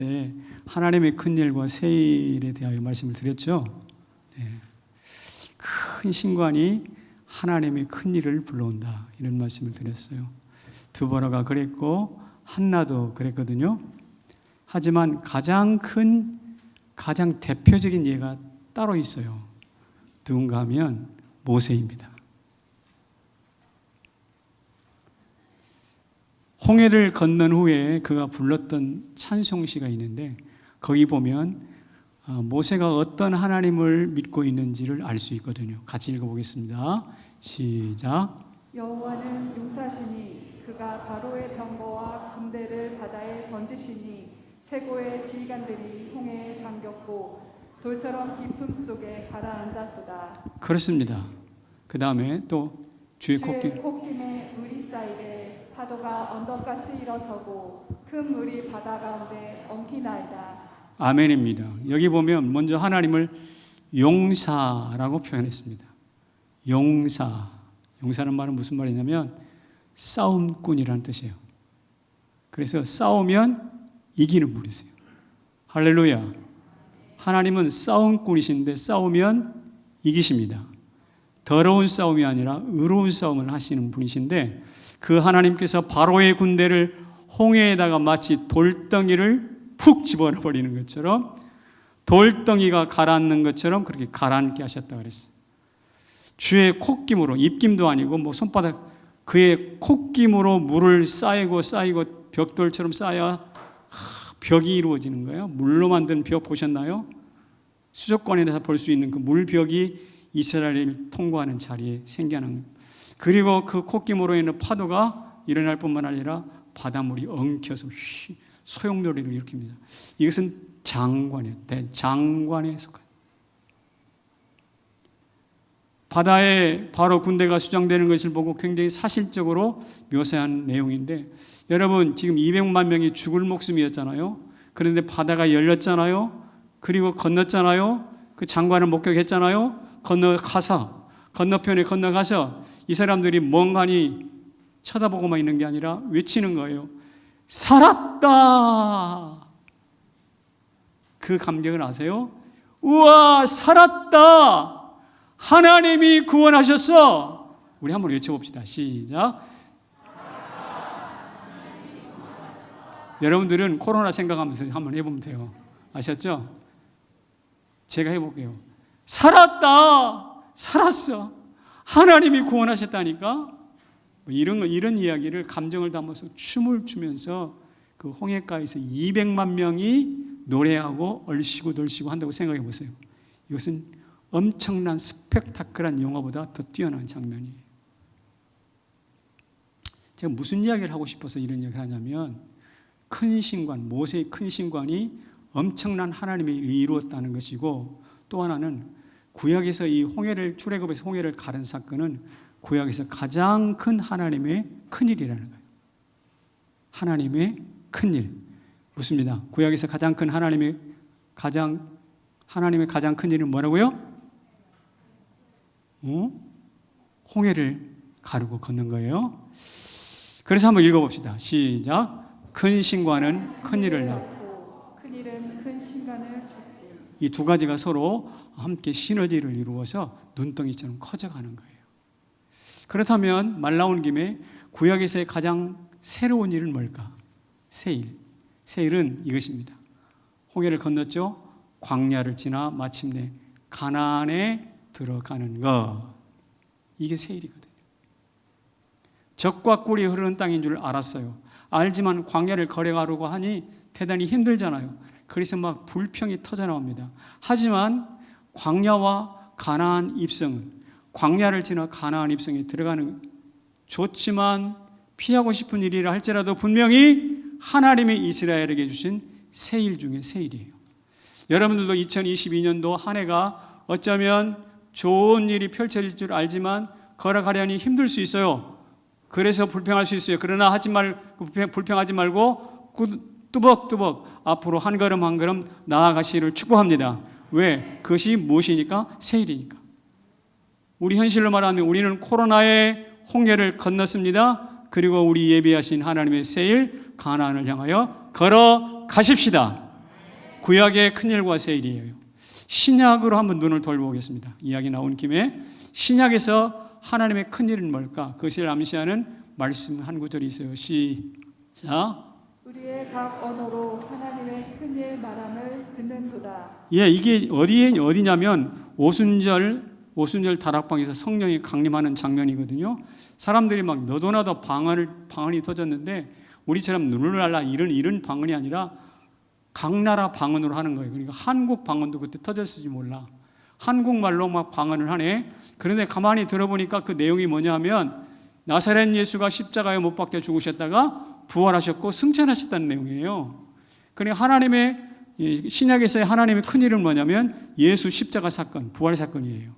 네, 하나님의 큰일과 세일에 대하여 말씀을 드렸죠. 네, 큰 신관이 하나님의 큰일을 불러온다, 이런 말씀을 드렸어요. 드보라가 그랬고 한나도 그랬거든요. 하지만 가장 대표적인 예가 따로 있어요. 누군가 하면 모세입니다. 홍해를 건넌 후에 그가 불렀던 찬송시가 있는데, 거기 보면 모세가 어떤 하나님을 믿고 있는지를 알 수 있거든요. 같이 읽어보겠습니다. 시작. 여호와는 용사시니 그가 바로의 병거와 군대를 바다에 던지시니 최고의 지휘관들이 홍해에 잠겼고 돌처럼 깊음 속에 가라앉았도다. 그렇습니다. 그 다음에 또 주의 콧김에 물이 쌓이되 파도가 언덕같이 일어서고 큰 물이 바다 가운데 엉키나이다. 아멘입니다. 여기 보면 먼저 하나님을 용사라고 표현했습니다. 용사는 말은 무슨 말이냐면 싸움꾼이라는 뜻이에요. 그래서 싸우면 이기는 분이세요. 할렐루야. 하나님은 싸움꾼이신데 싸우면 이기십니다. 더러운 싸움이 아니라 의로운 싸움을 하시는 분이신데, 그 하나님께서 바로의 군대를 홍해에다가 마치 돌덩이를 푹 집어버리는 것처럼, 돌덩이가 가라앉는 것처럼 그렇게 가라앉게 하셨다 그랬어요. 주의 콧김으로, 입김도 아니고 뭐 손바닥, 그의 콧김으로 물을 쌓이고 벽돌처럼 쌓아야 벽이 이루어지는 거예요. 물로 만든 벽 보셨나요? 수족관에서 볼 수 있는 그 물벽이 이스라엘을 통과하는 자리에 생겨난, 그리고 그 콧김으로 있는 파도가 일어날 뿐만 아니라 바닷물이 엉켜서 소용돌이를 일으킵니다. 이것은 장관이에요. 대장관에 속한. 바다에 바로 군대가 수장되는 것을 보고 굉장히 사실적으로 묘사한 내용인데, 여러분 지금 200만 명이 죽을 목숨이었잖아요. 그런데 바다가 열렸잖아요. 그리고 건넜잖아요. 그 장관을 목격했잖아요. 건너편에 건너가서 이 사람들이 멍하니 쳐다보고만 있는 게 아니라 외치는 거예요. 살았다. 그 감격을 아세요? 우와, 살았다. 하나님이 구원하셨어. 우리 한번 외쳐봅시다. 시작. 여러분들은 코로나 생각하면서 한번 해보면 돼요. 아셨죠? 제가 해볼게요. 살았다. 살았어. 하나님이 구원하셨다니까. 이런 이야기를 감정을 담아서 춤을 추면서 그 홍해가에서 200만 명이 노래하고 얼씨구 덜씨구 한다고 생각해 보세요. 이것은 엄청난 스펙타클한 영화보다 더 뛰어난 장면이에요. 제가 무슨 이야기를 하고 싶어서 이런 이야기를 하냐면, 큰 신관, 모세의 큰 신관이 엄청난 하나님의 일을 이루었다는 것이고, 또 하나는 구약에서 이 홍해를, 출애굽에서 홍해를 가른 사건은 구약에서 가장 큰 하나님의 큰일이라는 거예요. 하나님의 큰일. 묻습니다. 구약에서 가장 큰 하나님의 가장 큰 일은 뭐라고요? 홍해를 가르고 걷는 거예요. 그래서 한번 읽어봅시다. 시작. 큰 신관은 큰 일을 낳고 큰 일은 큰 신관을 줬지. 이 두 가지가 서로 함께 시너지를 이루어서 눈덩이처럼 커져가는 거예요. 그렇다면 말 나온 김에 구약에서의 가장 새로운 일은 뭘까? 세일. 세일은 이것입니다. 홍해를 건넜죠. 광야를 지나 마침내 가나안에 들어가는 것. 이게 세일이거든요. 젖과 꿀이 흐르는 땅인 줄 알았어요. 알지만 광야를 걸어가려고 하니 대단히 힘들잖아요. 그래서 막 불평이 터져나옵니다. 하지만 광야와 가나안 입성은, 광야를 지나 가나안 입성에 들어가는, 좋지만 피하고 싶은 일이라 할지라도 분명히 하나님이 이스라엘에게 주신 세일 중에 세일이에요. 여러분들도 2022년도 한 해가 어쩌면 좋은 일이 펼쳐질 줄 알지만 걸어가려니 힘들 수 있어요. 그래서 불평할 수 있어요. 그러나 불평하지 말고 뚜벅뚜벅 앞으로 한 걸음 한 걸음 나아가시기를 축복합니다. 왜? 그것이 무엇이니까? 세일이니까. 우리 현실로 말하면 우리는 코로나의 홍해를 건넜습니다. 그리고 우리 예비하신 하나님의 세일 가나안을 향하여 걸어가십시다. 구약의 큰일과 새일이에요. 신약으로 한번 눈을 돌려보겠습니다. 이야기 나온 김에 신약에서 하나님의 큰일은 뭘까? 그것을 암시하는 말씀 한 구절이 있어요. 시작. 우리의 각 언어로 하나님의 큰일 말함을 듣는도다. 예, 이게 어디냐면 오순절 다락방에서 성령이 강림하는 장면이거든요. 사람들이 막 너도나도 방언이 터졌는데 우리처럼 누르랄라 이런 방언이 아니라 각 나라 방언으로 하는 거예요. 그러니까 한국 방언도 그때 터졌을지 몰라. 한국말로 막 방언을 하네. 그런데 가만히 들어보니까 그 내용이 뭐냐 하면 나사렛 예수가 십자가에 못 박혀 죽으셨다가 부활하셨고 승천하셨다는 내용이에요. 그러니까 하나님의 신약에서의 하나님의 큰일은 뭐냐면 예수 십자가 사건, 부활 사건이에요.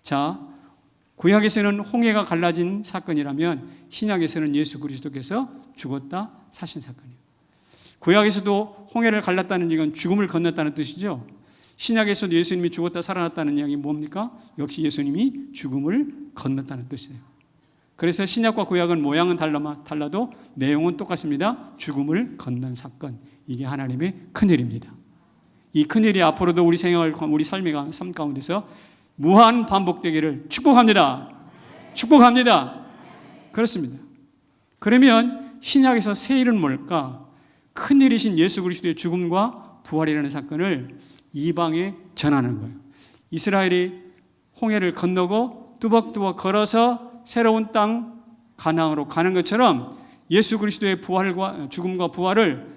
자, 구약에서는 홍해가 갈라진 사건이라면 신약에서는 예수 그리스도께서 죽었다 사신 사건이에요. 구약에서도 홍해를 갈랐다는 이건 죽음을 건넜다는 뜻이죠. 신약에서도 예수님이 죽었다 살아났다는 이야기 뭡니까? 역시 예수님이 죽음을 건넜다는 뜻이에요. 그래서 신약과 구약은 모양은 달라도 내용은 똑같습니다. 죽음을 건넌 사건. 이게 하나님의 큰일입니다. 이 큰일이 앞으로도 우리 삶의 삶 가운데서 무한 반복되기를 축복합니다. 축복합니다. 그렇습니다. 그러면 신약에서 새일은 뭘까? 큰일이신 예수 그리스도의 죽음과 부활이라는 사건을 이방에 전하는 거예요. 이스라엘이 홍해를 건너고 뚜벅뚜벅 걸어서 새로운 땅 가나안으로 가는 것처럼 예수 그리스도의 죽음과 부활을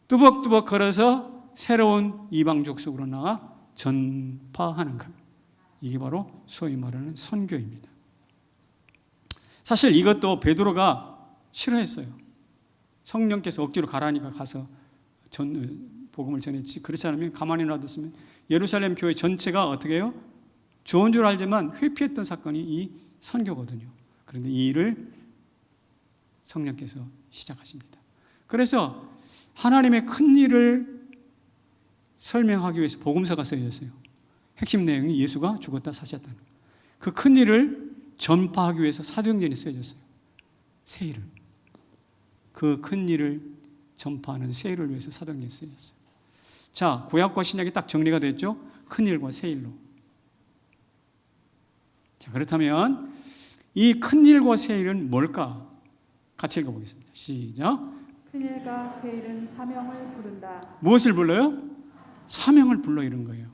뚜벅뚜벅 걸어서 새로운 이방 족속으로 나가 전파하는 것. 이게 바로 소위 말하는 선교입니다. 사실 이것도 베드로가 싫어했어요. 성령께서 억지로 가라니까 가서 복음을 전했지. 그렇지 않으면 가만히 놔뒀으면 예루살렘 교회 전체가 어떻게 해요? 좋은 줄 알지만 회피했던 사건이 이 선교거든요. 그런데 이 일을 성령께서 시작하십니다. 그래서 하나님의 큰 일을 설명하기 위해서 복음서가 쓰여졌어요. 핵심 내용이 예수가 죽었다 사셨다는 그 큰 일을 전파하기 위해서 사도행전이 쓰여졌어요. 새 일을. 그 큰 일을 전파하는 새 일을 위해서 사도행전이 쓰여졌어요. 자, 구약과 신약이 딱 정리가 됐죠? 큰 일과 새 일로. 자, 그렇다면 이 큰 일과 새 일은 뭘까? 같이 읽어보겠습니다. 시작. 큰 일과 새 일은 사명을 부른다. 무엇을 불러요? 사명을 불러 이런 거예요.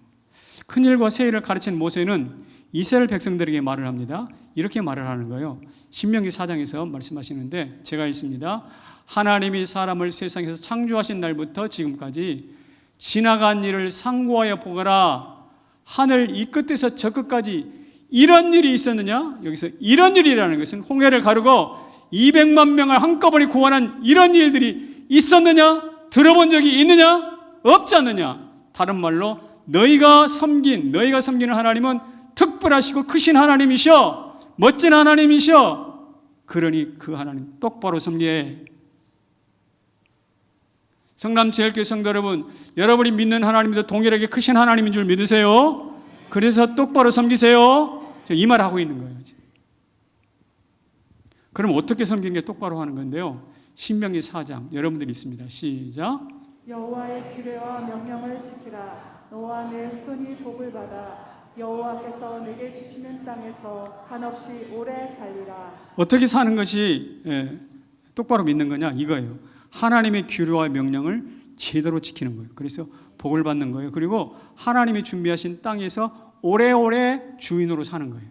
큰 일과 새 일을 가르친 모세는 이스라엘 백성들에게 말을 합니다. 이렇게 말을 하는 거예요. 신명기 4장에서 말씀하시는데 제가 읽습니다. 하나님이 사람을 세상에서 창조하신 날부터 지금까지 지나간 일을 상고하여 보거라. 하늘 이 끝에서 저 끝까지 이런 일이 있었느냐? 여기서 이런 일이라는 것은 홍해를 가르고 200만 명을 한꺼번에 구원한 이런 일들이 있었느냐? 들어본 적이 있느냐? 없지 않느냐? 다른 말로 너희가 섬기는 하나님은 특별하시고 크신 하나님이셔. 멋진 하나님이셔. 그러니 그 하나님 똑바로 섬기해. 성남제일교회 성도 여러분, 여러분이 믿는 하나님도 동일하게 크신 하나님인 줄 믿으세요? 그래서 똑바로 섬기세요. 이 말 하고 있는 거예요. 그럼 어떻게 섬기는 게 똑바로 하는 건데요? 신명기 4장 여러분들이 있습니다. 시작. 여호와의 규례와 명령을 지키라. 너와 내 후손이 복을 받아 여호와께서 내게 주시는 땅에서 한없이 오래 살리라. 어떻게 사는 것이 똑바로 믿는 거냐? 이거예요. 하나님의 규례와 명령을 제대로 지키는 거예요. 그래서 복을 받는 거예요. 그리고 하나님이 준비하신 땅에서 오래오래 주인으로 사는 거예요.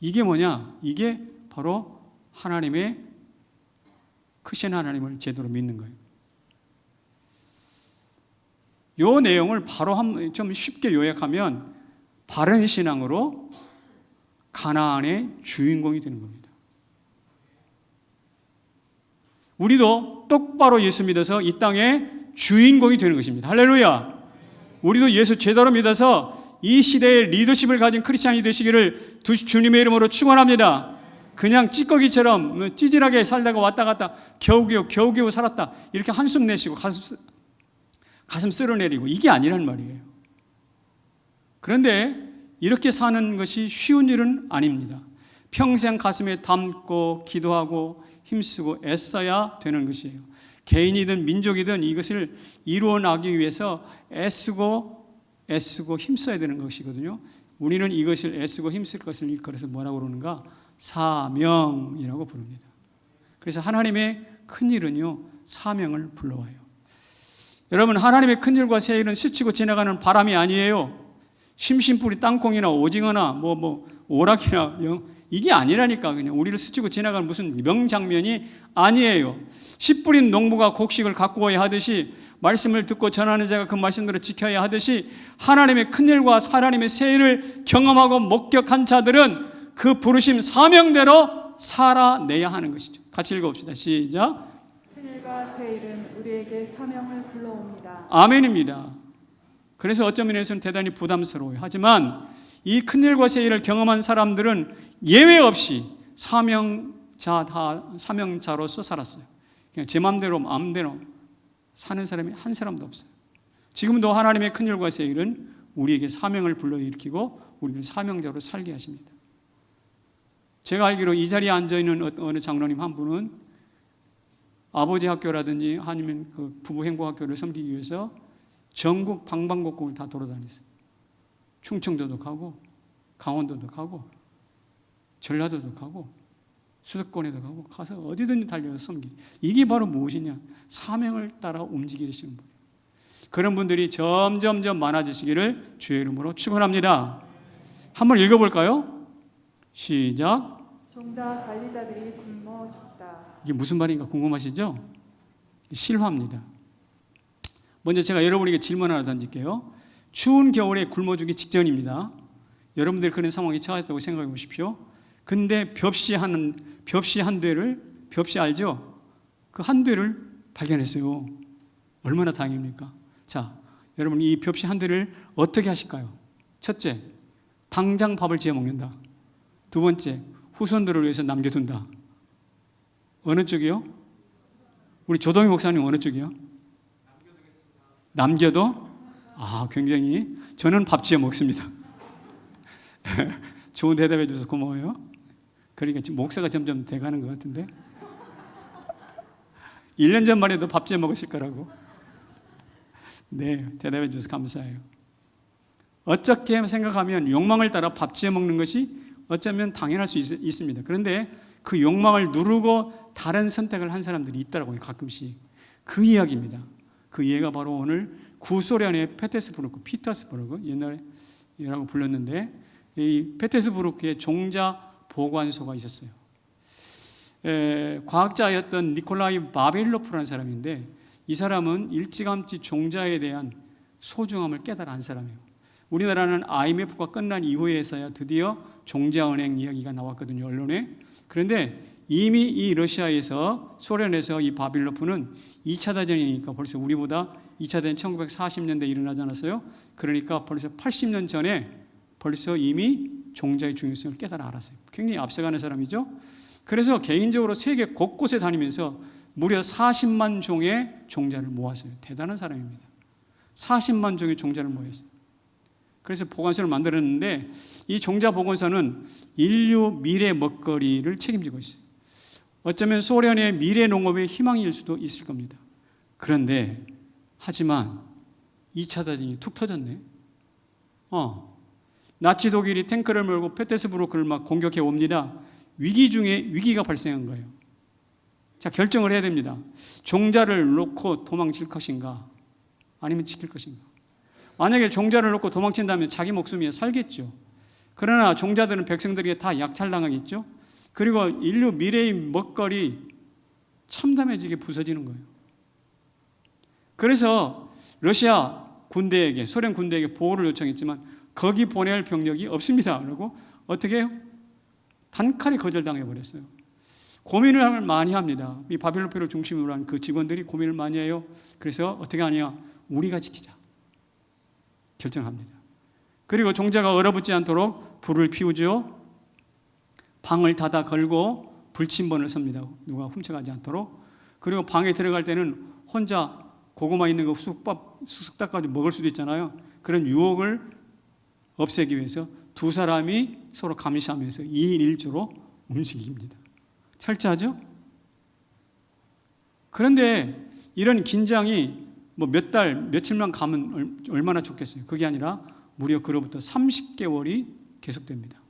이게 뭐냐? 이게 바로 하나님의 크신 하나님을 제대로 믿는 거예요. 이 내용을 바로 좀 쉽게 요약하면 바른 신앙으로 가나안의 주인공이 되는 겁니다. 우리도 똑바로 예수 믿어서 이 땅의 주인공이 되는 것입니다. 할렐루야. 우리도 예수 제대로 믿어서 이 시대의 리더십을 가진 크리스찬이 되시기를 주님의 이름으로 축원합니다. 그냥 찌꺼기처럼 찌질하게 살다가 왔다 갔다 겨우겨우 살았다 이렇게 한숨 내쉬고 가슴 쓸어내리고 이게 아니란 말이에요. 그런데 이렇게 사는 것이 쉬운 일은 아닙니다. 평생 가슴에 담고 기도하고 힘쓰고 애써야 되는 것이에요. 개인이든 민족이든 이것을 이루어 나가기 위해서 애쓰고 힘써야 되는 것이거든요. 우리는 이것을 애쓰고 힘쓸 것을 일컬어서 뭐라고 그러는가? 사명이라고 부릅니다. 그래서 하나님의 큰일은요, 사명을 불러와요. 여러분, 하나님의 큰일과 새일은 스치고 지나가는 바람이 아니에요. 심심풀이 땅콩이나 오징어나 오락이나 이게 아니라니까. 그냥 우리를 스치고 지나가는 무슨 명장면이 아니에요. 씨 뿌린 농부가 곡식을 가꾸어야 하듯이, 말씀을 듣고 전하는 자가 그 말씀대로 지켜야 하듯이, 하나님의 큰일과 하나님의 새일을 경험하고 목격한 자들은 그 부르심 사명대로 살아내야 하는 것이죠. 같이 읽어봅시다. 시작. 큰일과 새일은 우리에게 사명을 불러옵니다. 아멘입니다. 그래서 어떤 면에서는 대단히 부담스러워요. 하지만 이 큰일과 새일을 경험한 사람들은 예외 없이 사명자로서 살았어요. 그냥 제 마음대로 사는 사람이 한 사람도 없어요. 지금도 하나님의 큰일과 새일은 우리에게 사명을 불러일으키고 우리를 사명자로 살게 하십니다. 제가 알기로 이 자리에 앉아있는 어느 장로님 한 분은 아버지 학교라든지 아니면 그 부부 행복학교를 섬기기 위해서 전국 방방곡곡을 다 돌아다녔어요. 충청도도 가고 강원도도 가고 전라도도 가고 수도권에도 가고 가서 어디든지 달려서 섬기. 이게 바로 무엇이냐? 사명을 따라 움직이시는 분이에요. 그런 분들이 점점점 많아지시기를 주의 이름으로 축원합니다. 한번 읽어볼까요? 시작. 종자 관리자들이 굶어 죽다. 이게 무슨 말인가 궁금하시죠? 실화입니다. 먼저 제가 여러분에게 질문 하나 던질게요. 추운 겨울에 굶어 죽기 직전입니다. 여러분들 그런 상황에 처했다고 생각해 보십시오. 근데 벽시 한 대를, 벽시 알죠? 그 한 대를 발견했어요. 얼마나 다행입니까? 자, 여러분 이 벽시 한 대를 어떻게 하실까요? 첫째, 당장 밥을 지어 먹는다. 두 번째, 후손들을 위해서 남겨둔다. 어느 쪽이요? 우리 조동희 목사님 어느 쪽이요? 남겨도? 굉장히 저는 밥 지어 먹습니다. 좋은 대답해 줘서 고마워요. 그러니까 지금 목사가 점점 돼가는 것 같은데 1년 전만 해도 밥 지어 먹었을 거라고. 네, 대답해 줘서 감사해요. 어떻게 생각하면 욕망을 따라 밥 지어 먹는 것이 어쩌면 당연할 수 있습니다. 그런데 그 욕망을 누르고 다른 선택을 한 사람들이 있더라고요. 가끔씩. 그 이야기입니다. 그 이해가 바로 오늘 구소련의 피터스부르크 옛날이라고 불렀는데, 이 페테스부르크에 종자 보관소가 있었어요. 과학자였던 니콜라이 바벨로프라는 사람인데, 이 사람은 일찌감치 종자에 대한 소중함을 깨달아 안 사람이에요. 우리나라는 IMF가 끝난 이후에서야 드디어 종자은행 이야기가 나왔거든요, 언론에. 그런데 이미 이 러시아에서, 소련에서 이 바빌로프는 2차 대전이니까 벌써 우리보다 2차 대전 1940년대에 일어나지 않았어요? 그러니까 벌써 80년 전에 벌써 이미 종자의 중요성을 깨달아 알았어요. 굉장히 앞서가는 사람이죠. 그래서 개인적으로 세계 곳곳에 다니면서 무려 40만 종의 종자를 모았어요. 대단한 사람입니다. 40만 종의 종자를 모았어요. 그래서 보관소를 만들었는데, 이 종자 보관소는 인류 미래 먹거리를 책임지고 있어요. 어쩌면 소련의 미래 농업의 희망일 수도 있을 겁니다. 그런데 하지만 2차 대전이 툭 터졌네. 나치 독일이 탱크를 몰고 페테스부르크를 막 공격해 옵니다. 위기 중에 위기가 발생한 거예요. 자, 결정을 해야 됩니다. 종자를 놓고 도망칠 것인가, 아니면 지킬 것인가. 만약에 종자를 놓고 도망친다면 자기 목숨이 살겠죠. 그러나 종자들은 백성들에게 다 약탈당하겠죠. 그리고 인류 미래의 먹거리 참담해지게 부서지는 거예요. 그래서 러시아 군대에게, 소련 군대에게 보호를 요청했지만 거기 보낼 병력이 없습니다. 그리고 어떻게 해요? 단칼에 거절당해버렸어요. 고민을 많이 합니다. 이 바빌로프를 중심으로 한 그 직원들이 고민을 많이 해요. 그래서 어떻게 하냐? 우리가 지키자 결정합니다. 그리고 종자가 얼어붙지 않도록 불을 피우죠. 방을 닫아 걸고 불침번을 섭니다. 누가 훔쳐가지 않도록. 그리고 방에 들어갈 때는 혼자 고구마 있는 거 쑥 닦아서 먹을 수도 있잖아요. 그런 유혹을 없애기 위해서 두 사람이 서로 감시하면서 2인 1조로 움직입니다. 철저하죠? 그런데 이런 긴장이 뭐 몇 달, 며칠만 가면 얼마나 좋겠어요. 그게 아니라 무려 그로부터 30개월이 계속됩니다.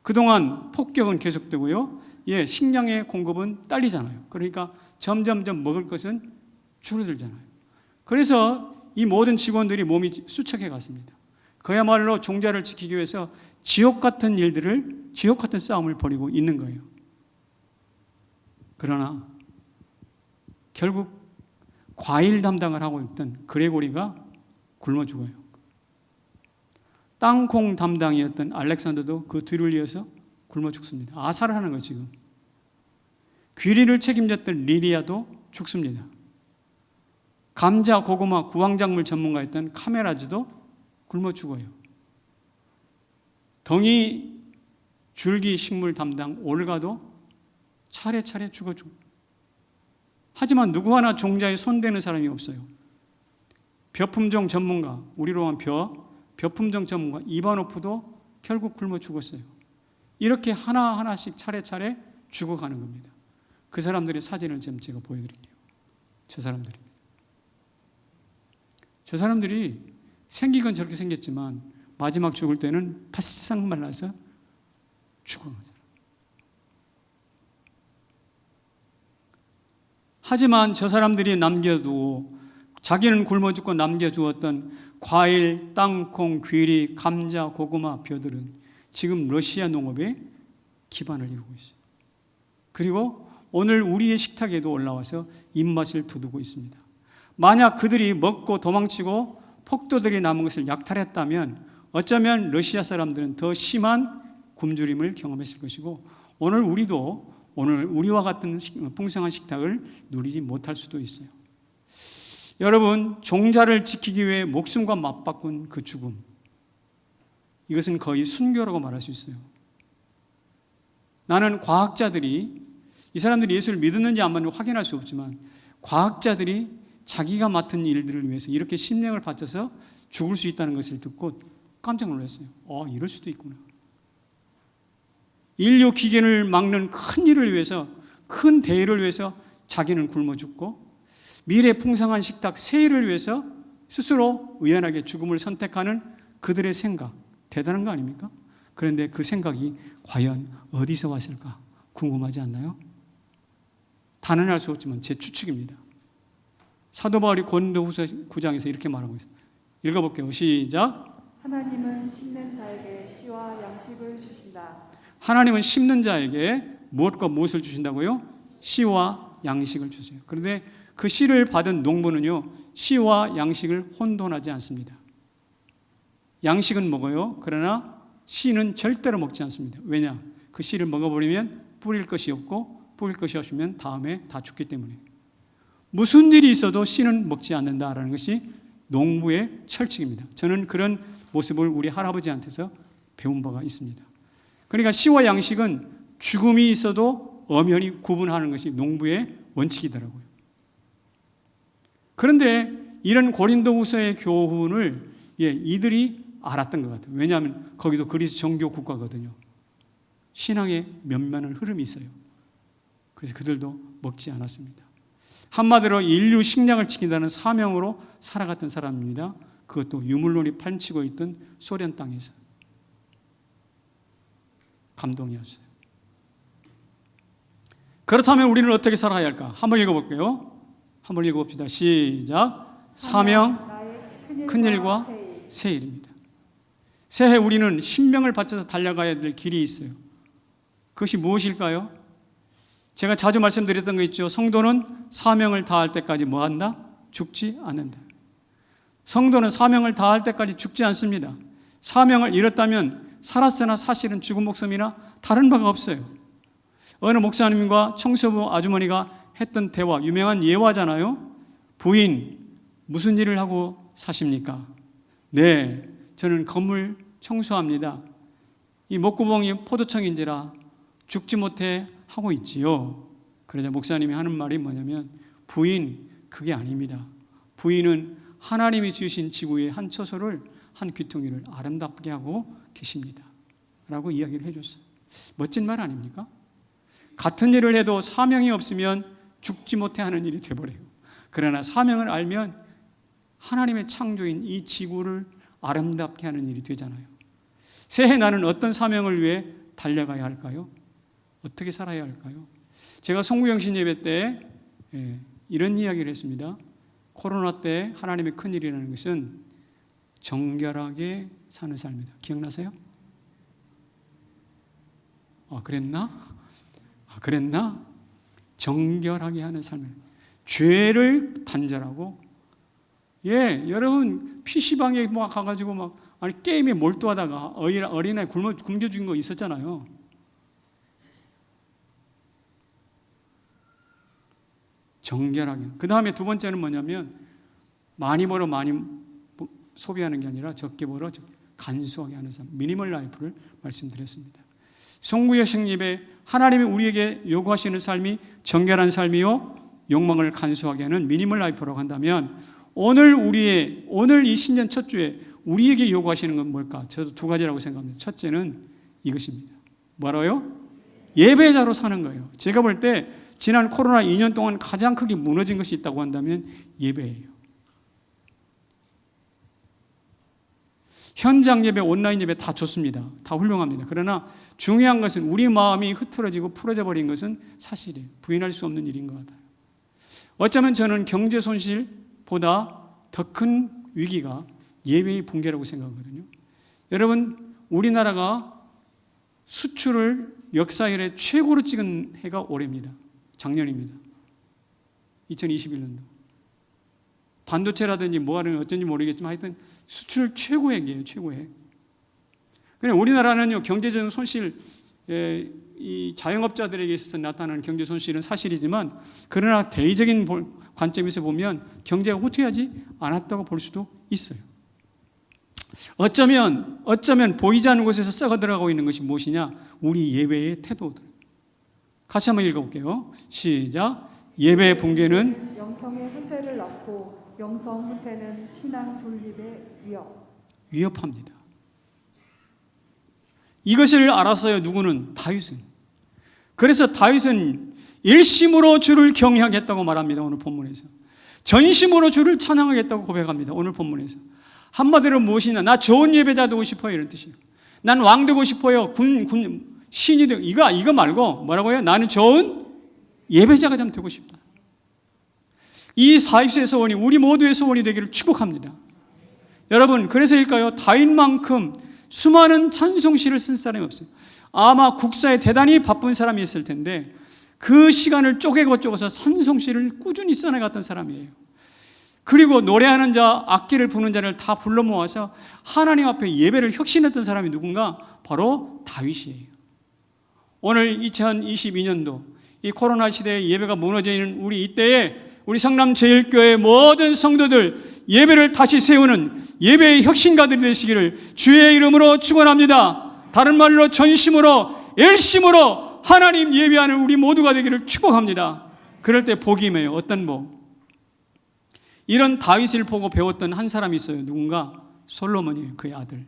그동안 폭격은 계속되고요. 예, 식량의 공급은 딸리잖아요. 그러니까 점점점 먹을 것은 줄어들잖아요. 그래서 이 모든 직원들이 몸이 수척해 갔습니다. 그야말로 종자를 지키기 위해서 지옥 같은 싸움을 벌이고 있는 거예요. 그러나 결국 과일 담당을 하고 있던 그레고리가 굶어 죽어요. 땅콩 담당이었던 알렉산더도 그 뒤를 이어서 굶어 죽습니다. 아사를 하는 거예요, 지금. 귀리를 책임졌던 리리아도 죽습니다. 감자, 고구마, 구황작물 전문가였던 카메라즈도 굶어 죽어요. 덩이 줄기 식물 담당 올가도 차례차례 죽어 죽어요. 하지만 누구 하나 종자에 손대는 사람이 없어요. 벼품종 전문가, 우리로 하면 벼품종 전문가 이바노프도 결국 굶어 죽었어요. 이렇게 하나하나씩 차례차례 죽어가는 겁니다. 그 사람들의 사진을 지금 제가 보여드릴게요. 저 사람들입니다. 저 사람들이 생기건 저렇게 생겼지만 마지막 죽을 때는 바싹 말라서 죽은 거죠. 하지만 저 사람들이 남겨두고 자기는 굶어 죽고 남겨주었던 과일, 땅콩, 귀리, 감자, 고구마, 벼들은 지금 러시아 농업의 기반을 이루고 있어요. 그리고 오늘 우리의 식탁에도 올라와서 입맛을 돋우고 있습니다. 만약 그들이 먹고 도망치고 폭도들이 남은 것을 약탈했다면 어쩌면 러시아 사람들은 더 심한 굶주림을 경험했을 것이고 오늘 우리와 같은 풍성한 식탁을 누리지 못할 수도 있어요. 여러분, 종자를 지키기 위해 목숨과 맞바꾼 그 죽음, 이것은 거의 순교라고 말할 수 있어요. 나는 과학자들이, 이 사람들이 예수를 믿었는지 안 믿는지 확인할 수 없지만 과학자들이 자기가 맡은 일들을 위해서 이렇게 심령을 바쳐서 죽을 수 있다는 것을 듣고 깜짝 놀랐어요. 이럴 수도 있구나. 인류 기근을 막는 큰 일을 위해서, 큰 대의를 위해서 자기는 굶어 죽고 미래 풍성한 식탁 세일을 위해서 스스로 의연하게 죽음을 선택하는 그들의 생각, 대단한 거 아닙니까? 그런데 그 생각이 과연 어디서 왔을까 궁금하지 않나요? 단언할 수 없지만 제 추측입니다. 사도 바울이 고린도후서 9장에서 이렇게 말하고 있어요. 읽어볼게요. 시작. 하나님은 심는 자에게 씨와 양식을 주신다. 하나님은 심는 자에게 무엇과 무엇을 주신다고요? 씨와 양식을 주세요. 그런데 그 씨를 받은 농부는요, 씨와 양식을 혼돈하지 않습니다. 양식은 먹어요. 그러나 씨는 절대로 먹지 않습니다. 왜냐? 그 씨를 먹어버리면 뿌릴 것이 없고 뿌릴 것이 없으면 다음에 다 죽기 때문에. 무슨 일이 있어도 씨는 먹지 않는다라는 것이 농부의 철칙입니다. 저는 그런 모습을 우리 할아버지한테서 배운 바가 있습니다. 그러니까 씨와 양식은 죽음이 있어도 엄연히 구분하는 것이 농부의 원칙이더라고요. 그런데 이런 고린도후서의 교훈을 이들이 알았던 것 같아요. 왜냐하면 거기도 그리스 정교 국가거든요. 신앙의 면면한 흐름이 있어요. 그래서 그들도 먹지 않았습니다. 한마디로 인류 식량을 지킨다는 사명으로 살아갔던 사람입니다. 그것도 유물론이 판치고 있던 소련 땅에서. 감동이었어요. 그렇다면 우리는 어떻게 살아야 할까? 한번 읽어볼게요. 한번 읽어봅시다. 시작. 사명, 큰일과 새일입니다. 새해 우리는 신명을 바쳐서 달려가야 될 길이 있어요. 그것이 무엇일까요? 제가 자주 말씀드렸던 거 있죠. 성도는 사명을 다할 때까지 뭐 한다? 죽지 않는다. 성도는 사명을 다할 때까지 죽지 않습니다. 사명을 잃었다면 살았으나 사실은 죽은 목숨이나 다른 바가 없어요. 어느 목사님과 청소부 아주머니가 했던 대화, 유명한 예화잖아요. 부인, 무슨 일을 하고 사십니까? 네, 저는 건물 청소합니다. 이 목구멍이 포도청인지라 죽지 못해 하고 있지요. 그러자 목사님이 하는 말이 뭐냐면, 부인, 그게 아닙니다. 부인은 하나님이 지으신 지구의 한 처소를, 한 귀퉁이를 아름답게 하고 계십니다. 라고 이야기를 해줬어요. 멋진 말 아닙니까? 같은 일을 해도 사명이 없으면 죽지 못해 하는 일이 돼버려요. 그러나 사명을 알면 하나님의 창조인 이 지구를 아름답게 하는 일이 되잖아요. 새해 나는 어떤 사명을 위해 달려가야 할까요? 어떻게 살아야 할까요? 제가 송구영신 예배 때 이런 이야기를 했습니다. 코로나 때 하나님의 큰일이라는 것은 정결하게 사는 삶이다. 기억나세요? 그랬나? 정결하게 하는 삶이다. 죄를 단절하고, 여러분 PC방에 막 가가지고 게임에 몰두하다가 어린아이 굶겨 죽인 거 있었잖아요. 정결하게. 그 다음에 두 번째는 뭐냐면 많이 벌어 많이 소비하는 게 아니라 적게 벌어 간소하게 하는 삶, 미니멀 라이프를 말씀드렸습니다. 송구여신 예배, 하나님이 우리에게 요구하시는 삶이 정결한 삶이요 욕망을 간소하게 하는 미니멀 라이프라고 한다면, 오늘 이 신년 첫 주에 우리에게 요구하시는 건 뭘까? 저도 두 가지라고 생각합니다. 첫째는 이것입니다. 뭐라고요? 예배자로 사는 거예요. 제가 볼 때 지난 코로나 2년 동안 가장 크게 무너진 것이 있다고 한다면 예배예요. 현장 예배, 온라인 예배 다 좋습니다. 다 훌륭합니다. 그러나 중요한 것은 우리 마음이 흐트러지고 풀어져 버린 것은 사실이에요. 부인할 수 없는 일인 것 같아요. 어쩌면 저는 경제 손실보다 더 큰 위기가 예배의 붕괴라고 생각하거든요. 여러분, 우리나라가 수출을 역사 이래 최고로 찍은 해가 올해입니다. 작년입니다. 2021년도. 반도체라든지 뭐하는 어쩐지 모르겠지만 하여튼 수출 최고액이에요. 최고액. 그냥 우리나라는요, 경제적인 손실, 이 자영업자들에게 있어서 나타나는 경제 손실은 사실이지만, 그러나 대의적인 관점에서 보면 경제가 후퇴하지 않았다고 볼 수도 있어요. 어쩌면 보이지 않는 곳에서 썩어 들어가고 있는 것이 무엇이냐? 우리 예배의 태도들. 같이 한번 읽어볼게요. 시작. 예배의 붕괴는 영성의 후퇴를 낳고 영성 후퇴는 신앙 존립의 위협합니다. 이것을 알았어요. 누구는? 다윗은. 그래서 다윗은 일심으로 주를 경외하겠다고 말합니다. 오늘 본문에서. 전심으로 주를 찬양하겠다고 고백합니다. 오늘 본문에서. 한마디로 무엇이냐? 나 좋은 예배자 되고 싶어요. 이런 뜻이에요. 난 왕 되고 싶어요. 신이 되고. 이거 말고 뭐라고요? 나는 좋은 예배자가 좀 되고 싶다. 이 다윗의 소원이 우리 모두의 소원이 되기를 축복합니다. 여러분, 그래서일까요? 다윗만큼 수많은 찬송시를 쓴 사람이 없어요. 아마 국사에 대단히 바쁜 사람이 있을 텐데 그 시간을 쪼개서 찬송시를 꾸준히 써내갔던 사람이에요. 그리고 노래하는 자, 악기를 부는 자를 다 불러 모아서 하나님 앞에 예배를 혁신했던 사람이 누군가? 바로 다윗이에요. 오늘 2022년도 이 코로나 시대에 예배가 무너져 있는 우리 이때에 우리 성남제일교회 모든 성도들 예배를 다시 세우는 예배의 혁신가들이 되시기를 주의 이름으로 축원합니다. 다른 말로 전심으로 열심으로 하나님 예배하는 우리 모두가 되기를 축복합니다. 그럴 때 복이 임해요. 어떤 복? 이런 다윗을 보고 배웠던 한 사람이 있어요. 누군가? 솔로몬이에요. 그의 아들.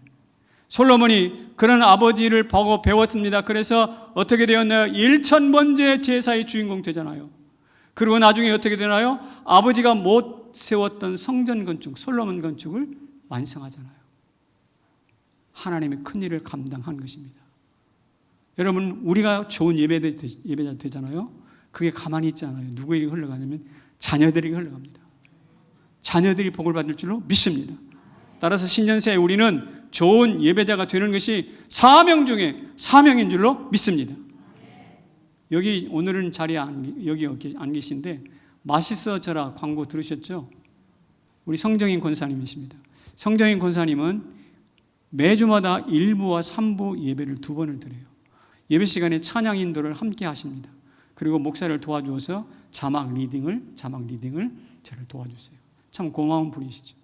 솔로몬이 그런 아버지를 보고 배웠습니다. 그래서 어떻게 되었나요? 1000번째 제사의 주인공 되잖아요. 그리고 나중에 어떻게 되나요? 아버지가 못 세웠던 성전 건축, 솔로몬 건축을 완성하잖아요. 하나님의 큰 일을 감당한 것입니다. 여러분, 우리가 좋은 예배자 되잖아요. 그게 가만히 있지 않아요. 누구에게 흘러가냐면 자녀들에게 흘러갑니다. 자녀들이 복을 받을 줄로 믿습니다. 따라서 신년새에 우리는 좋은 예배자가 되는 것이 사명 중에 사명인 줄로 믿습니다. 여기 오늘은 자리에 여기 안 계신데 맛있어져라 광고 들으셨죠? 우리 성정인 권사님이십니다. 성정인 권사님은 매주마다 1부와 3부 예배를 2번을 드려요. 예배 시간에 찬양 인도를 함께 하십니다. 그리고 목사를 도와주어서 자막 리딩을 저를 도와주세요. 참 고마운 분이시죠.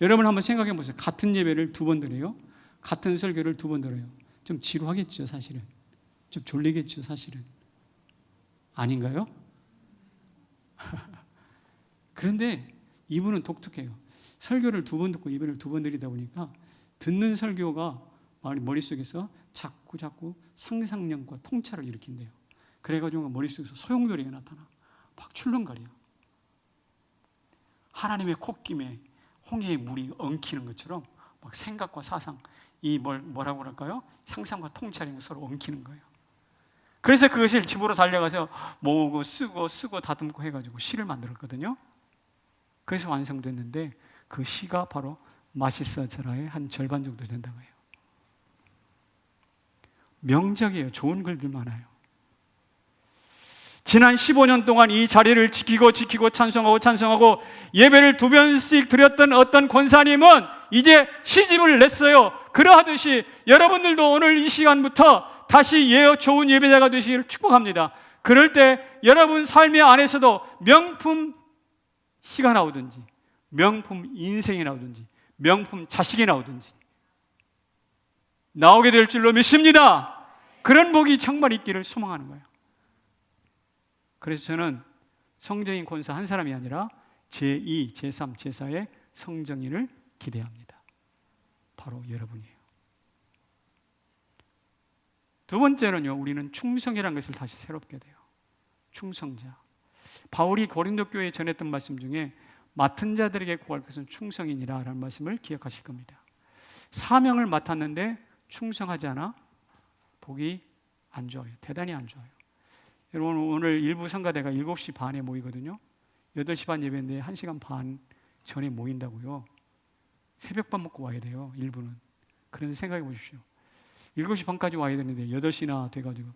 여러분 한번 생각해 보세요. 같은 예배를 2번 드려요. 같은 설교를 2번 들어요. 좀 지루하겠죠, 사실은. 좀 졸리겠죠, 사실은. 아닌가요? 그런데 이분은 독특해요. 설교를 2번 듣고 예배를 2번 드리다 보니까 듣는 설교가 머릿속에서 자꾸 상상력과 통찰을 일으킨대요. 그래가지고 머릿속에서 소용돌이가 나타나. 막 출렁거려. 하나님의 콧김에 홍해의 물이 엉키는 것처럼 막 생각과 사상, 이 뭐라고 그럴까요? 상상과 통찰이 서로 엉키는 거예요. 그래서 그것을 집으로 달려가서 모으고 쓰고 다듬고 해가지고 시를 만들었거든요. 그래서 완성됐는데 그 시가 바로 마시스아차라의 한 절반 정도 된다고 해요. 명작이에요. 좋은 글들 많아요. 지난 15년 동안 이 자리를 지키고 찬송하고 예배를 2번씩 드렸던 어떤 권사님은 이제 시집을 냈어요. 그러하듯이 여러분들도 오늘 이 시간부터 다시 좋은 예배자가 되시기를 축복합니다. 그럴 때 여러분 삶의 안에서도 명품 시가 나오든지, 명품 인생이 나오든지, 명품 자식이 나오든지 나오게 될 줄로 믿습니다. 그런 복이 정말 있기를 소망하는 거예요. 그래서 저는 성정인 권사 한 사람이 아니라 제2, 제3, 제4의 성정인을 기대합니다. 바로 여러분이에요. 두 번째는요, 우리는 충성이라는 것을 다시 새롭게 돼요. 충성자. 바울이 고린도 교회에 전했던 말씀 중에 맡은 자들에게 구할 것은 충성이니라 라는 말씀을 기억하실 겁니다. 사명을 맡았는데 충성하지 않아 복이 안 좋아요. 대단히 안 좋아요. 여러분, 오늘 일부 성가대가 7시 반에 모이거든요. 8시 반 예배인데 1시간 반 전에 모인다고요. 새벽밥 먹고 와야 돼요, 일부는. 그런데 생각해 보십시오. 7시 반까지 와야 되는데 8시나 돼가지고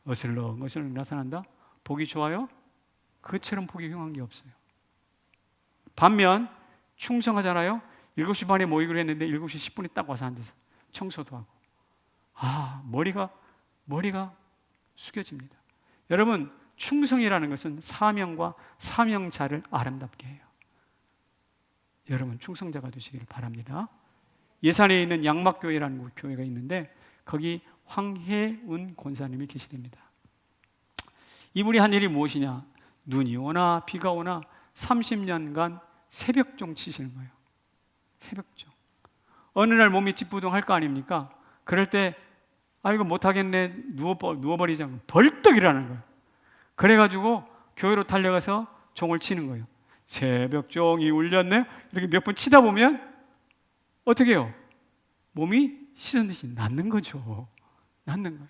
어슬렁 나타난다? 복이 좋아요? 그처럼 복이 흉한 게 없어요. 반면 충성하잖아요. 7시 반에 모이기로 했는데 7시 10분에 딱 와서 앉아서 청소도 하고 머리가 숙여집니다. 여러분, 충성이라는 것은 사명과 사명자를 아름답게 해요. 여러분, 충성자가 되시기를 바랍니다. 예산에 있는 양막교회라는 교회가 있는데 거기 황혜운 권사님이 계시답니다. 이분이 한 일이 무엇이냐? 눈이 오나 비가 오나 30년간 새벽종 치시는 거예요. 새벽종. 어느 날 몸이 찌뿌둥할 거 아닙니까? 그럴 때 이거 못하겠네, 누워버리자고 벌떡 일어나는 거예요. 그래가지고 교회로 달려가서 종을 치는 거예요. 새벽종이 울렸네? 이렇게 몇 번 치다 보면 어떻게 해요? 몸이 시선 듯이 낫는 거죠. 낫는 거예요.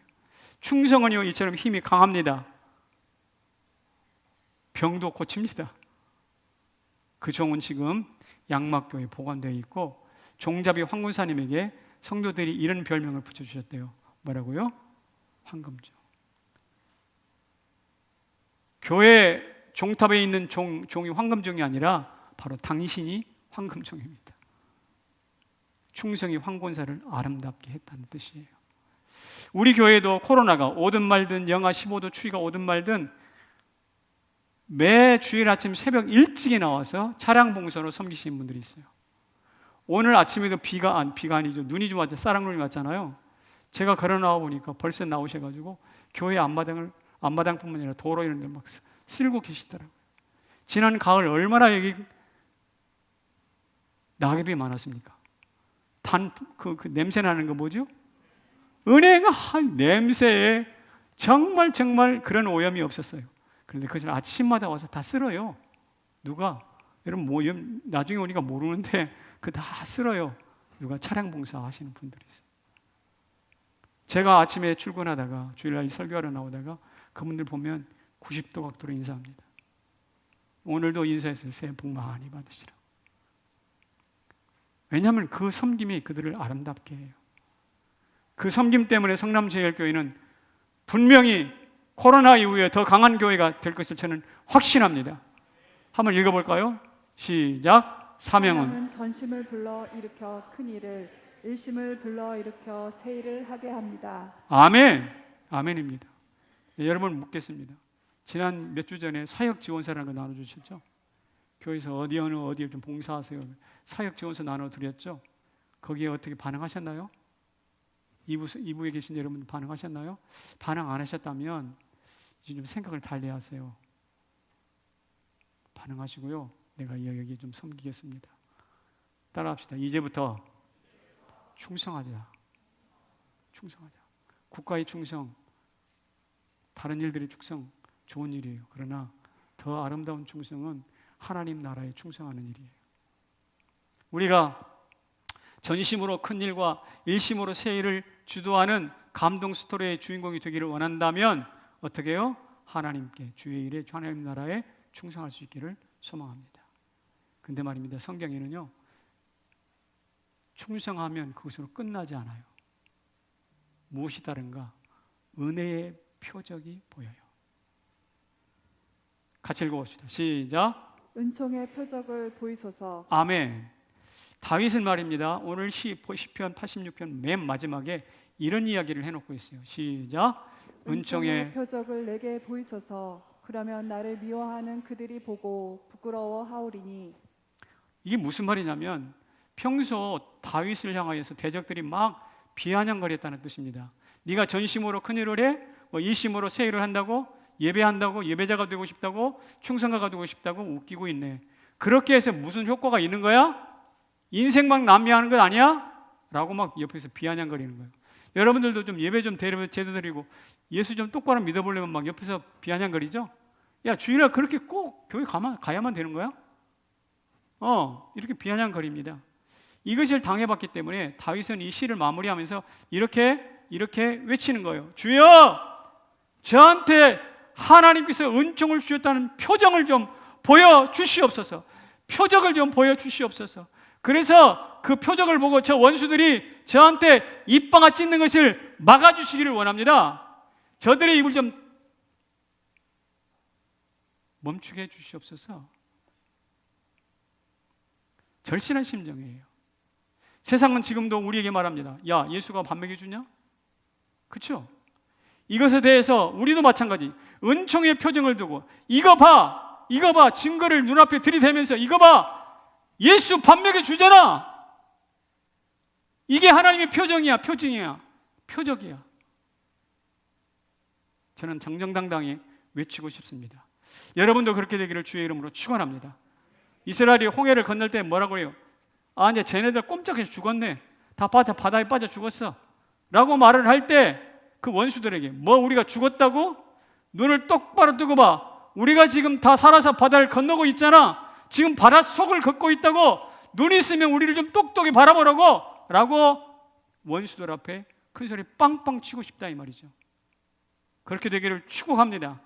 충성은요, 이처럼 힘이 강합니다. 병도 고칩니다. 그 종은 지금 양막교에 보관되어 있고 종잡이 황군사님에게 성도들이 이런 별명을 붙여주셨대요. 뭐라고요? 황금종. 교회 종탑에 있는 종이 황금종이 아니라 바로 당신이 황금종입니다. 충성이 황군사를 아름답게 했다는 뜻이에요. 우리 교회도 코로나가 오든 말든 영하 15도 추위가 오든 말든 매 주일 아침 새벽 일찍이 나와서 차량 봉사로 섬기시는 분들이 있어요. 오늘 아침에도 비가 아니죠. 눈이 좀 왔죠. 쌀랑눈이 왔잖아요. 제가 걸어 나와 보니까 벌써 나오셔가지고 교회 앞마당뿐만 아니라 도로 이런 데 막 쓸고 계시더라고요. 지난 가을 얼마나 여기 낙엽이 많았습니까? 그 냄새 나는 거 뭐죠? 은혜가 냄새에 정말 그런 오염이 없었어요. 그런데 그것을 아침마다 와서 다 쓸어요. 누가? 여러분 나중에 오니까 모르는데 그 다 쓸어요. 누가 차량 봉사 하시는 분들이 있어요. 제가 아침에 출근하다가 주일날 설교하러 나오다가 그분들 보면 90도 각도로 인사합니다. 오늘도 인사했어요. 새해 복 많이 받으시라고. 왜냐하면 그 섬김이 그들을 아름답게 해요. 그 섬김 때문에 성남제일교회는 분명히 코로나 이후에 더 강한 교회가 될 것을 저는 확신합니다. 한번 읽어볼까요? 시작. 사명은 전심을 불러 일으켜 큰 일을, 일심을 불러 일으켜 새 일을 하게 합니다. 아멘. 아멘입니다. 네, 여러분 묻겠습니다. 지난 몇 주 전에 사역 지원서라는 거 나눠주셨죠? 교회에서 어디에 좀 봉사하세요. 사역 지원서 나눠드렸죠? 거기에 어떻게 반응하셨나요? 2부에 계신 여러분 반응하셨나요? 반응 안 하셨다면 이제 좀 생각을 달리 하세요. 반응하시고요. 내가 여기 좀 섬기겠습니다. 따라합시다. 이제부터 충성하자. 국가의 충성, 다른 일들의 충성 좋은 일이에요. 그러나 더 아름다운 충성은 하나님 나라에 충성하는 일이에요. 우리가 전심으로 큰 일과 일심으로 새 일을 주도하는 감동 스토리의 주인공이 되기를 원한다면 어떻게 해요? 하나님께 주의 일에 하나님 나라에 충성할 수 있기를 소망합니다. 근데 말입니다. 성경에는요, 충성하면 그것으로 끝나지 않아요. 무엇이 다른가? 은혜의 표적이 보여요. 같이 읽어봅시다. 시작. 은총의 표적을 보이소서. 아멘. 다윗은 말입니다. 오늘 시편 86편 맨 마지막에 이런 이야기를 해놓고 있어요. 시작. 은총의 표적을 내게 보이소서. 그러면 나를 미워하는 그들이 보고 부끄러워하오리니. 이게 무슨 말이냐면 평소 다윗을 향하여서 대적들이 막 비아냥거렸다는 뜻입니다. 네가 전심으로 큰 일을 해? 뭐 일심으로 새 일을 한다고? 예배한다고? 예배자가 되고 싶다고? 충성가가 되고 싶다고? 웃기고 있네. 그렇게 해서 무슨 효과가 있는 거야? 인생만 낭비하는 것 아니야? 라고 막 옆에서 비아냥거리는 거예요. 여러분들도 좀 예배 좀 제대로 드리고 예수 좀 똑바로 믿어보려면 막 옆에서 비아냥거리죠? 야, 주일날 그렇게 꼭 교회 가야만 되는 거야? 이렇게 비아냥거립니다. 이것을 당해봤기 때문에 다윗은 이 시를 마무리하면서 이렇게 외치는 거예요. 주여, 저한테 하나님께서 은총을 주셨다는 표정을 좀 보여주시옵소서. 표적을 좀 보여주시옵소서. 그래서 그 표적을 보고 저 원수들이 저한테 입방아 찢는 것을 막아주시기를 원합니다. 저들의 입을 좀 멈추게 해주시옵소서. 절실한 심정이에요. 세상은 지금도 우리에게 말합니다. 야, 예수가 밥 먹여주냐? 그렇죠? 이것에 대해서 우리도 마찬가지. 은총의 표정을 두고 이거 봐, 증거를 눈앞에 들이대면서 이거 봐, 예수 밥 먹여주잖아. 이게 하나님의 표적이야. 저는 정정당당히 외치고 싶습니다. 여러분도 그렇게 되기를 주의 이름으로 축원합니다. 이스라엘이 홍해를 건널 때 뭐라고 해요? 아, 이제 쟤네들 꼼짝해서 죽었네. 다 바다에 빠져 죽었어. 라고 말을 할 때 그 원수들에게 뭐 우리가 죽었다고? 눈을 똑바로 뜨고 봐. 우리가 지금 다 살아서 바다를 건너고 있잖아. 지금 바다 속을 걷고 있다고. 눈 있으면 우리를 좀 똑똑히 바라보라고. 라고 원수들 앞에 큰 소리 빵빵 치고 싶다 이 말이죠. 그렇게 되기를 축복합니다.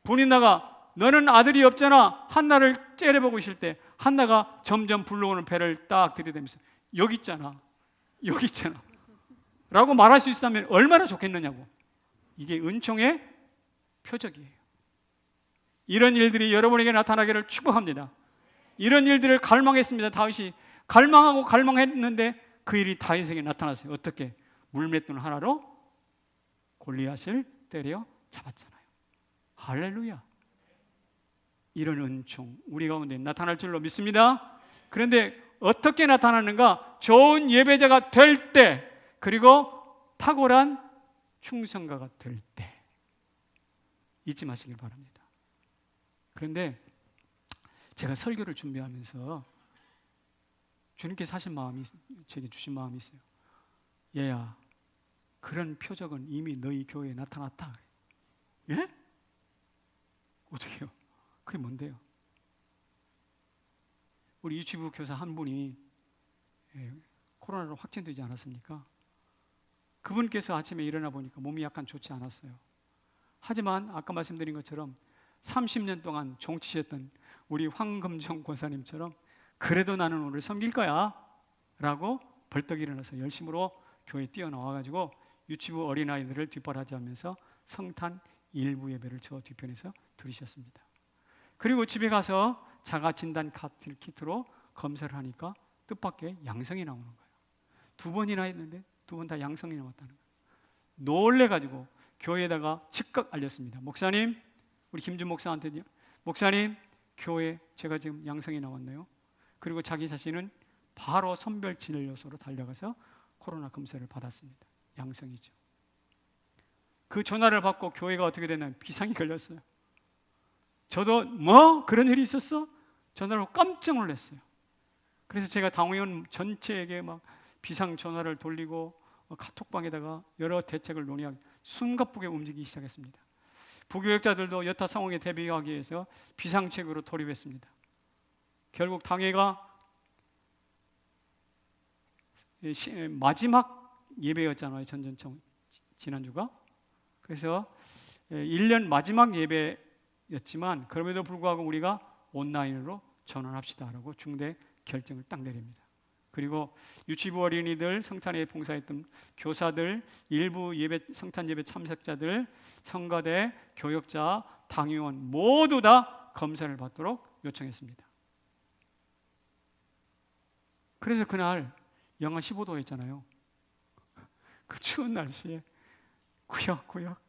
분인나가 너는 아들이 없잖아. 한나를 째려보고 있을 때 한나가 점점 불러오는 배를 딱 들이대면서 여기 있잖아 라고 말할 수 있다면 얼마나 좋겠느냐고. 이게 은총의 표적이에요. 이런 일들이 여러분에게 나타나기를 축복합니다. 이런 일들을 갈망했습니다. 다윗이 갈망했는데 그 일이 다윗에게 나타났어요. 어떻게? 물맷돌 하나로 골리앗을 때려 잡았잖아요. 할렐루야. 이런 은총 우리 가운데 나타날 줄로 믿습니다. 그런데 어떻게 나타나는가? 좋은 예배자가 될 때, 그리고 탁월한 충성가가 될 때. 잊지 마시길 바랍니다. 그런데 제가 설교를 준비하면서 주님께서 하신 마음이, 제게 주신 마음이 있어요. 얘야, 그런 표적은 이미 너희 교회에 나타났다. 예? 어떻게 해요? 그게 뭔데요? 우리 유치부 교사 한 분이 코로나로 확진되지 않았습니까? 그분께서 아침에 일어나 보니까 몸이 약간 좋지 않았어요. 하지만 아까 말씀드린 것처럼 30년 동안 종치셨던 우리 황금정 권사님처럼 그래도 나는 오늘 섬길 거야 라고 벌떡 일어나서 열심으로 교회에 뛰어나와가지고 유치부 어린아이들을 뒷바라지하면서 성탄 일부 예배를 저 뒤편에서 들으셨습니다. 그리고 집에 가서 자가진단 키트로 검사를 하니까 뜻밖의 양성이 나오는 거예요. 2번이나 했는데 2번 다 양성이 나왔다는 거예요. 놀래가지고 교회에다가 즉각 알렸습니다. 목사님, 우리 김준 목사한테, 목사님, 교회 제가 지금 양성이 나왔네요. 그리고 자기 자신은 바로 선별진료소로 달려가서 코로나 검사를 받았습니다. 양성이죠. 그 전화를 받고 교회가 어떻게 됐냐면 비상이 걸렸어요. 저도 뭐 그런 일이 있었어? 전화로 깜짝 놀랐어요. 그래서 제가 당회원 전체에게 막 비상 전화를 돌리고 카톡방에다가 여러 대책을 논의하기 숨가쁘게 움직이기 시작했습니다. 부교역자들도 여타 상황에 대비하기 위해서 비상책으로 돌입했습니다. 결국 당회가 마지막 예배였잖아요. 지난주가. 그래서 1년 마지막 예배였지만 그럼에도 불구하고 우리가 온라인으로 전환합시다라고 중대 결정을 딱 내립니다. 그리고 유치부 어린이들, 성탄에 봉사했던 교사들, 일부 성탄 예배 참석자들, 성가대, 교역자, 당의원 모두 다 검사를 받도록 요청했습니다. 그래서 그날 영하 15도였잖아요. 그 추운 날씨에 구역구역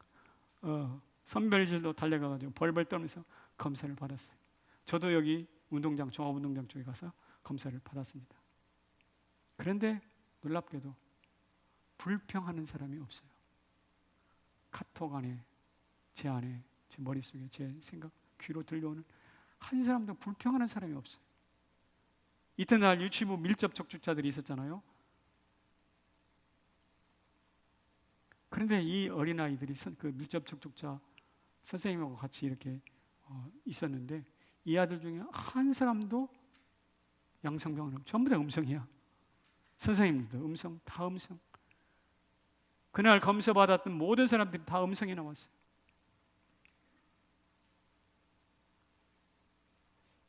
선별실로 달려가가지고 벌벌 떨면서 검사를 받았어요. 저도 여기 운동장, 종합운동장 쪽에 가서 검사를 받았습니다. 그런데 놀랍게도 불평하는 사람이 없어요. 카톡 안에, 제 안에, 제 머릿속에, 제 생각, 귀로 들려오는 한 사람도 불평하는 사람이 없어요. 이튿날 유치부 밀접 접촉자들이 있었잖아요. 그런데 이 어린아이들이 그 밀접 접촉자 선생님하고 같이 이렇게 있었는데 이 아들 중에 한 사람도 양성병은 없고 전부 다 음성이야. 선생님들도 음성, 다 음성. 그날 검사 받았던 모든 사람들이 다 음성이 나왔어요.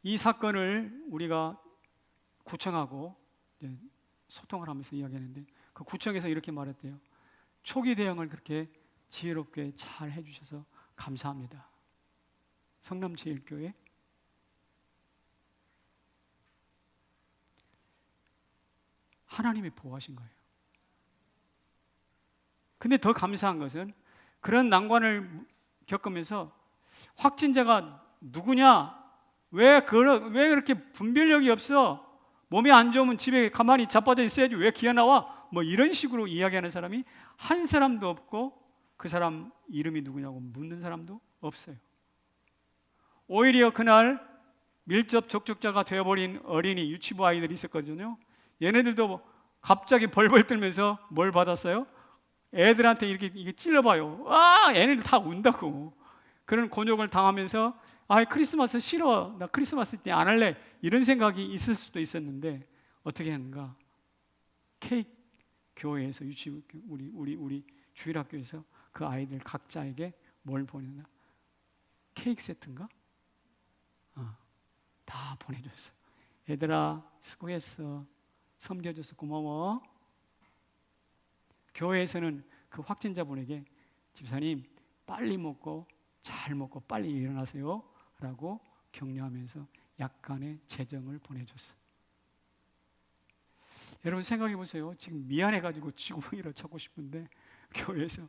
이 사건을 우리가 구청하고 소통을 하면서 이야기하는데 그 구청에서 이렇게 말했대요. 초기 대응을 그렇게 지혜롭게 잘 해주셔서 감사합니다. 성남제일교회 하나님이 보호하신 거예요. 근데 더 감사한 것은 그런 난관을 겪으면서 확진자가 누구냐? 왜 그렇게 분별력이 없어? 몸이 안 좋으면 집에 가만히 자빠져 있어야지 왜 기어 나와? 뭐 이런 식으로 이야기하는 사람이 한 사람도 없고 그 사람 이름이 누구냐고 묻는 사람도 없어요. 오히려 그날 밀접 접촉자가 되어버린 어린이 유치부 아이들이 있었거든요. 얘네들도 갑자기 벌벌 떨면서 뭘 받았어요? 애들한테 이렇게 찔러봐요. 얘네들 다 운다고. 그런 곤욕을 당하면서 크리스마스 싫어. 나 크리스마스 때 안 할래. 이런 생각이 있을 수도 있었는데 어떻게 하는가? 케이크 교회에서 유치부 우리 주일학교에서 그 아이들 각자에게 뭘 보내나? 케이크 세트인가? 다 보내줬어. 얘들아 수고했어. 섬겨줘서 고마워. 교회에서는 그 확진자분에게 집사님 빨리 먹고 잘 먹고 빨리 일어나세요 라고 격려하면서 약간의 재정을 보내줬어. 여러분 생각해 보세요. 지금 미안해가지고 쥐구멍이라 찾고 싶은데 교회에서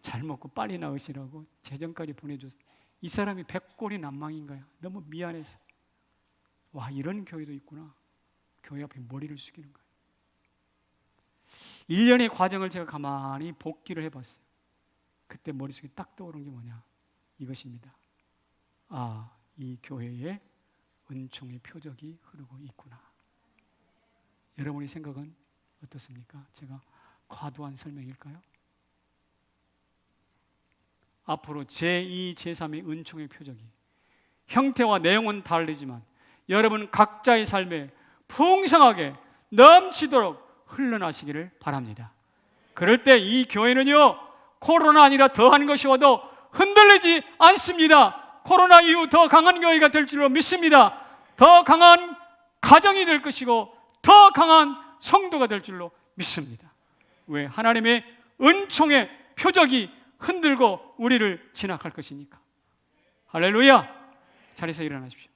잘 먹고 빨리 나으시라고 재정까지 보내줬어. 이 사람이 백골이 난망인 거야. 너무 미안해서. 와, 이런 교회도 있구나. 교회 앞에 머리를 숙이는 거예요. 1년의 과정을 제가 가만히 복기를 해봤어요. 그때 머릿속에 딱 떠오른 게 뭐냐? 이것입니다. 이 교회에 은총의 표적이 흐르고 있구나. 여러분의 생각은 어떻습니까? 제가 과도한 설명일까요? 앞으로 제2, 제3의 은총의 표적이 형태와 내용은 다르지만 여러분 각자의 삶에 풍성하게 넘치도록 흘러나시기를 바랍니다. 그럴 때 이 교회는요, 코로나 아니라 더한 것이 와도 흔들리지 않습니다. 코로나 이후 더 강한 교회가 될 줄로 믿습니다. 더 강한 가정이 될 것이고 더 강한 성도가 될 줄로 믿습니다. 왜? 하나님의 은총의 표적이 흔들고 우리를 진압할 것이니까. 할렐루야! 자리에서 일어나십시오.